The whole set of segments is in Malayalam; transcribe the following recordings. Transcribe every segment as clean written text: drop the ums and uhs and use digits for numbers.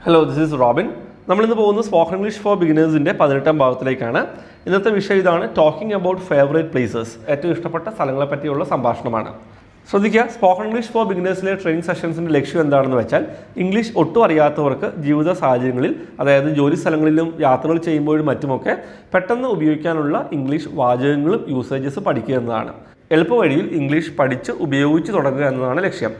Hello, this is Robin. നമ്മൾ ഇന്ന് പോകുന്നത് സ്പോക്കൺ ഇംഗ്ലീഷ് ഫോർ ബിഗിനേഴ്സിൻ്റെ 18ാം ഭാഗത്തിലേക്കാണ്. ഇന്നത്തെ വിഷയം ഇതാണ്, ടോക്കിംഗ് അബൌട്ട് ഫേവറേറ്റ് പ്ലേസസ്, ഏറ്റവും ഇഷ്ടപ്പെട്ട സ്ഥലങ്ങളെ പറ്റിയുള്ള സംഭാഷണമാണ്. ശ്രദ്ധിക്കുക, സ്പോക്കൺ ഇംഗ്ലീഷ് ഫോർ ബിഗിനേഴ്സിലെ ട്രെയിനിങ് സെഷൻസിൻ്റെ ലക്ഷ്യം എന്താണെന്ന് വെച്ചാൽ, ഇംഗ്ലീഷ് ഒട്ടും അറിയാത്തവർക്ക് ജീവിത സാഹചര്യങ്ങളിൽ, അതായത് ജോലി സ്ഥലങ്ങളിലും യാത്രകൾ ചെയ്യുമ്പോഴും മറ്റുമൊക്കെ പെട്ടെന്ന് ഉപയോഗിക്കാനുള്ള ഇംഗ്ലീഷ് വാചകങ്ങളും യൂസേജസ് പഠിക്കുക എന്നതാണ്. എളുപ്പവഴിയിൽ ഇംഗ്ലീഷ് പഠിച്ച് ഉപയോഗിച്ച് തുടങ്ങുക എന്നതാണ് ലക്ഷ്യം.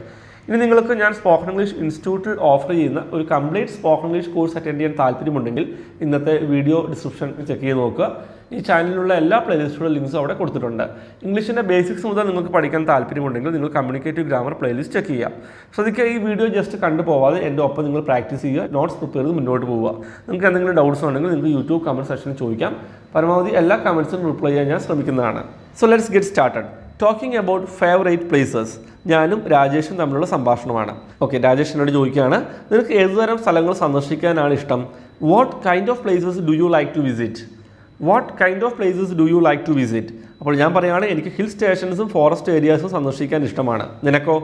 ഇനി നിങ്ങൾക്ക് ഞാൻ സ്പോക്കൺ ഇംഗ്ലീഷ് ഇൻസ്റ്റിറ്റ്യൂട്ടിൽ ഓഫർ ചെയ്യുന്ന ഒരു complete spoken English course attend ചെയ്യാൻ താല്പര്യമുണ്ടെങ്കിൽ ഇന്നത്തെ വീഡിയോ ഡിസ്ക്രിപ്ഷൻ ചെക്ക് ചെയ്ത് നോക്കുക. ഈ ചാനലിലുള്ള എല്ലാ പ്ലേലിസ്റ്റുകളുടെ ലിങ്ക്സും അവിടെ കൊടുത്തിട്ടുണ്ട്. ഇംഗ്ലീഷിൻ്റെ ബേസിക്സ് മുതൽ നിങ്ങൾക്ക് പഠിക്കാൻ താല്പര്യമുണ്ടെങ്കിൽ നിങ്ങൾ കമ്മ്യൂണിക്കേറ്റീവ് ഗ്രാമർ പ്ലേലിസ്റ്റ് ചെക്ക് ചെയ്യുക. ശ്രദ്ധിക്കുക, ഈ വീഡിയോ ജസ്റ്റ് കണ്ടു പോവാതെ എൻ്റെ ഒപ്പം നിങ്ങൾ പ്രാക്ടീസ് ചെയ്യുക, നോട്ട്സ് പ്രിപ്പയർ ചെയ്ത് മുന്നോട്ട് പോവുക. നിങ്ങൾക്ക് എന്തെങ്കിലും ഡൗട്ട്സ് ഉണ്ടെങ്കിൽ നിങ്ങൾക്ക് യൂട്യൂബ് കമൻറ്റ് സെക്ഷനിൽ ചോദിക്കാം. പരമാവധി എല്ലാ കമൻറ്റ്സും റിപ്ലൈ ചെയ്യാൻ ഞാൻ ശ്രമിക്കുന്നതാണ്. So let's get started. Talking about favourite places. ഞാനും രാജേഷും തമ്മിലുള്ള സംഭാഷണമാണ്. ഓക്കെ, രാജേഷ് എന്നോട് ചോദിക്കുകയാണ്, നിനക്ക് ഏതുതരം സ്ഥലങ്ങൾ സന്ദർശിക്കാനാണ് ഇഷ്ടം? What kind of places do you like to visit? What kind of places do you like to visit? അപ്പോൾ ഞാൻ പറയുകയാണ്, എനിക്ക് ഹിൽ സ്റ്റേഷൻസും ഫോറസ്റ്റ് ഏരിയാസും സന്ദർശിക്കാൻ ഇഷ്ടമാണ്. നിനക്കോ?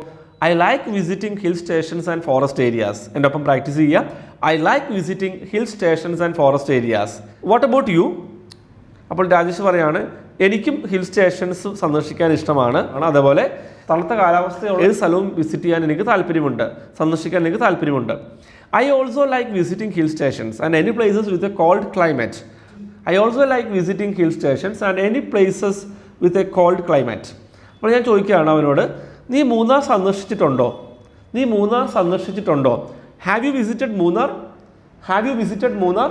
I like visiting hill stations and forest areas. എൻ്റെ ഒപ്പം പ്രാക്ടീസ് ചെയ്യുക. I like visiting hill stations and forest areas. What about you? അപ്പോൾ രാജേഷ് പറയാണ്, എനിക്കും ഹിൽ സ്റ്റേഷൻസ് സന്ദർശിക്കാൻ ഇഷ്ടമാണ്. അതേപോലെ തണുത്ത കാലാവസ്ഥയുള്ള ഏത് സ്ഥലവും വിസിറ്റ് ചെയ്യാൻ എനിക്ക് താല്പര്യമുണ്ട്, സന്ദർശിക്കാൻ എനിക്ക് താല്പര്യമുണ്ട്. I also like visiting hill stations and any places with a cold climate. I also like visiting hill stations and any places with a cold climate. അപ്പോൾ ഞാൻ ചോദിക്കുകയാണ് അവനോട്, നീ മൂന്നാർ സന്ദർശിച്ചിട്ടുണ്ടോ? നീ മൂന്നാർ സന്ദർശിച്ചിട്ടുണ്ടോ? Have you visited Munnar? Have you visited Munnar?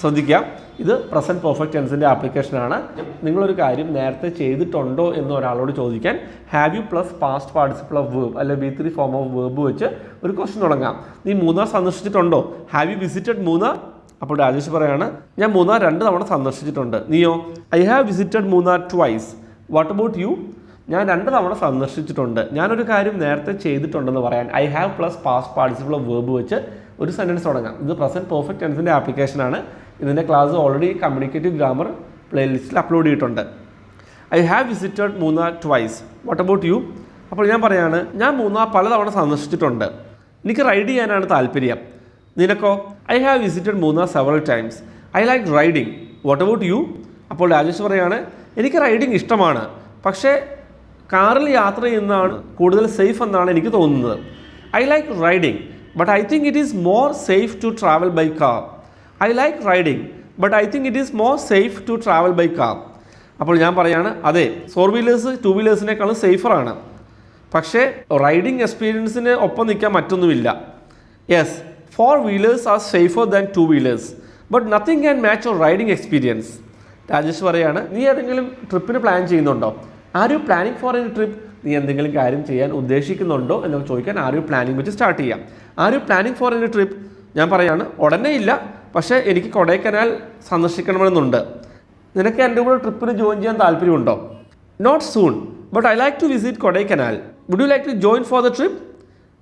ശ്രദ്ധിക്കാം, ഇത് പ്രസൻറ്റ് പെർഫെക്റ്റ് ടെൻസിൻ്റെ ആപ്ലിക്കേഷനാണ്. നിങ്ങളൊരു കാര്യം നേരത്തെ ചെയ്തിട്ടുണ്ടോ എന്ന് ഒരാളോട് ചോദിക്കാൻ have you plus past participle of verb അല്ലെ B3 ഫോം ഓഫ് വേർബ് വെച്ച് ഒരു ക്വസ്റ്റ്യൻ തുടങ്ങാം. നീ മൂന്നാർ സന്ദർശിച്ചിട്ടുണ്ടോ? Have you visited Munnar? അപ്പോൾ രാജേഷ് പറയാണ്, ഞാൻ മൂന്നാർ 2 തവണ സന്ദർശിച്ചിട്ടുണ്ട്. നീയോ? I have visited Munnar twice. What about you? ഞാൻ 2 തവണ സന്ദർശിച്ചിട്ടുണ്ട്. ഞാനൊരു കാര്യം നേരത്തെ ചെയ്തിട്ടുണ്ടെന്ന് പറയാൻ I have plus past participle of verb വെച്ച് ഒരു സെൻറ്റൻസ് തുടങ്ങാം. ഇത് പ്രസൻറ്റ് പെർഫെക്റ്റ് ടെൻസിൻ്റെ ആപ്ലിക്കേഷനാണ്. ഇതിൻ്റെ ക്ലാസ് ഓൾറെഡി കമ്മ്യൂണിക്കേറ്റീവ് ഗ്രാമർ പ്ലേലിസ്റ്റിൽ അപ്ലോഡ് ചെയ്തിട്ടുണ്ട്. I have visited Munnar twice. What about you? അപ്പോൾ ഞാൻ പറയാണ്, ഞാൻ മൂന്നാർ പലതവണ സന്ദർശിച്ചിട്ടുണ്ട്. എനിക്ക് റൈഡ് ചെയ്യാനാണ് താല്പര്യം. നിനക്കോ? I have visited Munnar several times. I like riding. What about you? അപ്പോൾ രാജേഷ് പറയാണ്, എനിക്ക് റൈഡിങ് ഇഷ്ടമാണ്, പക്ഷേ കാറിൽ യാത്ര ചെയ്യുന്നതാണ് കൂടുതൽ സേഫ് എന്നാണ് എനിക്ക് തോന്നുന്നത്. I like riding but I think it is more safe to travel by car. I like riding but I think it is more safe to travel by car. അപ്പോൾ ഞാൻ പറയാണ്, അതെ, 4 വീലേഴ്സ് 2 വീലേഴ്സിനേക്കാളും സേഫറാണ്, പക്ഷേ റൈഡിങ് എക്സ്പീരിയൻസിന് ഒപ്പം നിൽക്കാൻ മറ്റൊന്നുമില്ല. Yes, 4 wheelers are safer than 2 wheelers but nothing can match your riding experience. Rajesh പറയാണ്, നീ ഏതെങ്കിലും ട്രിപ്പിന് പ്ലാൻ ചെയ്യുന്നുണ്ടോ? Are you planning for any trip? നീ എന്തെങ്കിലും കാര്യം ചെയ്യാൻ ഉദ്ദേശിക്കുന്നുണ്ടോ എന്നൊക്കെ ചോദിക്കാൻ ആർ യു പ്ലാനിങ് വെച്ച് സ്റ്റാർട്ട് ചെയ്യാം. Are you planning for any trip? ഞാൻ പറയാണ്, ഉടനെ ഇല്ല, പക്ഷേ എനിക്ക് കൊടൈക്കനാൽ സന്ദർശിക്കണമെന്നുണ്ട്. നിനക്ക് എൻ്റെ കൂടെ ട്രിപ്പിന് ജോയിൻ ചെയ്യാൻ താല്പര്യമുണ്ടോ? Not soon but I like to visit Kodaikanal. Would you like to join for the trip?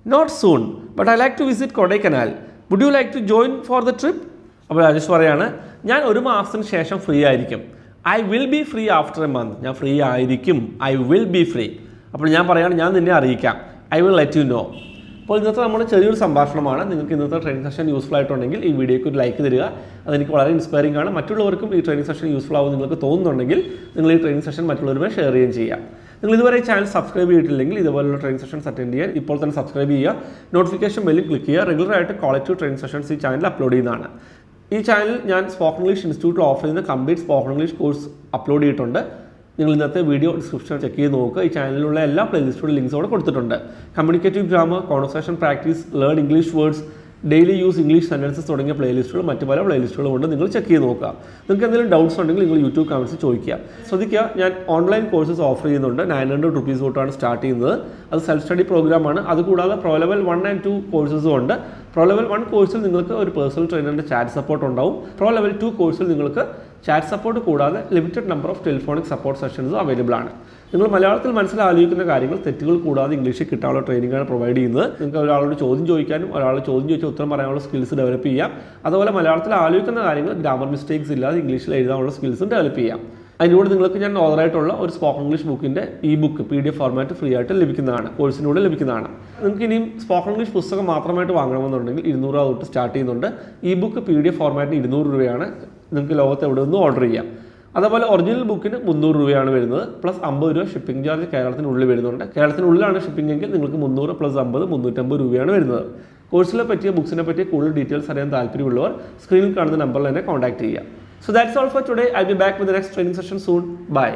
Not soon but I like to visit Kodaikanal. Would you like to join for the trip? അപ്പോൾ രാജേഷ് പറയാണ്, ഞാൻ 1 മാസത്തിന് ശേഷം ഫ്രീ ആയിരിക്കും. I will be free after a month. ഞാൻ ഫ്രീ ആയിരിക്കും. I will be free. അപ്പോൾ ഞാൻ പറയുകയാണ്, ഞാൻ നിന്നെ അറിയിക്കാം. I will let you no. അപ്പോൾ ഇന്നത്തെ നമ്മുടെ ചെറിയൊരു സംഭാഷണമാണ്. നിങ്ങൾക്ക് ഇന്നത്തെ ട്രെയിനിങ് സെഷൻ യൂസ്ഫുൾ ആയിട്ടുണ്ടെങ്കിൽ ഈ വീഡിയോയ്ക്ക് ഒരു ലൈക്ക് തരിക. അതെനിക്ക് വളരെ ഇൻസ്പയറിംഗ് ആണ്. മറ്റുള്ളവർക്കും ഈ ട്രെയിനിങ് സെഷൻ യൂസ്ഫുൾ ആവും നിങ്ങൾക്ക് തോന്നുന്നുണ്ടെങ്കിൽ നിങ്ങൾ ഈ ട്രെയിനിങ് സെഷൻ മറ്റുള്ളവരുമായി ഷെയർ ചെയ്യുകയും ചെയ്യാം. നിങ്ങൾ ഇതുവരെ ഈ ചാനൽ സബ്സ്ക്രൈബ് ചെയ്തിട്ടില്ലെങ്കിൽ ഇതുപോലുള്ള ട്രെയിനിങ് സെഷൻസ് അറ്റൻഡ് ചെയ്യാൻ ഇപ്പോൾ തന്നെ സബ്സ്ക്രൈബ് ചെയ്യുക. നോട്ടിഫിക്കേഷൻ ബെല്ലിൽ ക്ലിക്ക് ചെയ്യുക. റെഗുലറായിട്ട് ക്വാളിറ്റി ട്രെയിനിങ് സെഷൻസ് ഈ ചാനൽ അപ്ലോഡ് ചെയ്യുന്നതാണ്. ഈ ചാനൽ ഞാൻ സ്പോക്കൺ ഇംഗ്ലീഷ് ഇൻസ്റ്റിറ്റ്യൂട്ടിൽ ഓഫർ ചെയ്യുന്ന complete spoken English course upload ചെയ്തിട്ടുണ്ട്. നിങ്ങൾ ഇന്നത്തെ വീഡിയോ ഡിസ്ക്രിപ്ഷൻ ചെക്ക് ചെയ്ത് നോക്കുക. ഈ ചാനലിലുള്ള എല്ലാ പ്ലേലിസ്റ്റുകളുടെ ലിങ്ക്സ് അവിടെ കൊടുത്തിട്ടുണ്ട്. Communicative grammar, conversation practice, learn English words, daily use English sentences തുടങ്ങിയ പ്ലേലിസ്റ്റുകൾ മറ്റു പല പ്ലേലിസ്റ്റുകളും ഉണ്ട്. നിങ്ങൾ ചെക്ക് ചെയ്ത് നോക്കുക. നിങ്ങൾക്ക് എന്തെങ്കിലും ഡൗട്ട്സ് ഉണ്ടെങ്കിൽ നിങ്ങൾ യൂട്യൂബ് കമൻറ്റ്സ് ചോദിക്കുക. ശ്രദ്ധിക്കുക, ഞാൻ ഓൺലൈൻ കോഴ്സസ് ഓഫർ ചെയ്യുന്നുണ്ട്. 900 rupees തൊട്ടാണ് സ്റ്റാർട്ട് ചെയ്യുന്നത്. അത് സെൽഫ് സ്റ്റഡി പ്രോഗ്രാമാണ്. അതുകൂടാതെ പ്രോ ലെവൽ 1 and 2 കോഴ്സസും ഉണ്ട്. പ്രോ ലെവൽ 1 കോഴ്സിൽ നിങ്ങൾക്ക് ഒരു പേഴ്സണൽ ട്രെയിനറിൻ്റെ ചാറ്റ് സപ്പോർട്ട് ഉണ്ടാവും. പ്രോ ലെവൽ 2 കോഴ്സിൽ നിങ്ങൾക്ക് ചാറ്റ് സപ്പോർട്ട് കൂടാതെ limited number of telephonic support സെഷൻസും അവൈലബിൾ ആണ്. നിങ്ങൾ മലയാളത്തിൽ മനസ്സിലാലോചിക്കുന്ന കാര്യങ്ങൾ തെറ്റുകൾ കൂടാതെ ഇംഗ്ലീഷിൽ കിട്ടാനുള്ള ട്രെയിനിങ്ങാണ് പ്രൊവൈഡ് ചെയ്യുന്നത്. നിങ്ങൾക്ക് ഒരാളോട് ചോദ്യം ചോദിക്കാനും ഒരാളോട് ചോദ്യം ചോദിച്ചാൽ ഉത്തരം പറയാനുള്ള സ്കിൽസ് ഡെവലപ്പ് ചെയ്യാം. അതുപോലെ മലയാളത്തിൽ ആലോചിക്കുന്ന കാര്യങ്ങൾ ഗ്രാമർ മിസ്റ്റേക്സ് ഇല്ലാതെ ഇംഗ്ലീഷിൽ എഴുതാനുള്ള സ്കിൽസും ഡെവലപ്പ് ചെയ്യാം. അതിൻ്റെ കൂടെ നിങ്ങൾക്ക് ഞാൻ ഓതറായിട്ടുള്ള ഒരു സ്പോക്കൺ ഇംഗ്ലീഷ് ബുക്കിൻ്റെ ബുക്ക് PDF ഫോർമാറ്റ് ഫ്രീ ആയിട്ട് ലഭിക്കുന്നതാണ്, കോഴ്സിനൂടെ ലഭിക്കുന്നതാണ്. നിങ്ങൾക്ക് ഇനിയും സ്പോക്കൺ ഇംഗ്ലീഷ് പുസ്തകം മാത്രമായിട്ട് വാങ്ങണമെന്നുണ്ടെങ്കിൽ 200 രൂപ തൊട്ട് സ്റ്റാർട്ട് ചെയ്യുന്നുണ്ട്. ബുക്ക് PDF ഫോർമാറ്റിന് 200 രൂപയാണ്. നിങ്ങൾക്ക് ലോകത്ത് എവിടെ നിന്നും ഓർഡർ ചെയ്യാം. അതുപോലെ ഒറിജിനൽ ബുക്കിന് 300 രൂപയാണ് വരുന്നത്, പ്ലസ് 50 രൂപ ഷിപ്പിംഗ് ചാർജ് കേരളത്തിനുള്ളിൽ വരുന്നുണ്ട്. കേരളത്തിനുള്ളിലാണ് ഷിപ്പിംഗ് എങ്കിൽ നിങ്ങൾക്ക് 300 + 50 350 രൂപയാണ് വരുന്നത്. കോഴ്സിനെ പറ്റിയ ബുക്സിനെ പറ്റിയ കൂടുതൽ ഡീറ്റെയിൽസ് അറിയാൻ താല്പര്യമുള്ളവർ സ്ക്രീനിൽ കാണുന്ന നമ്പറിൽ തന്നെ കോൺടാക്ട് ചെയ്യുക. So that's all for today. I'll be back with the next training session soon. Bye.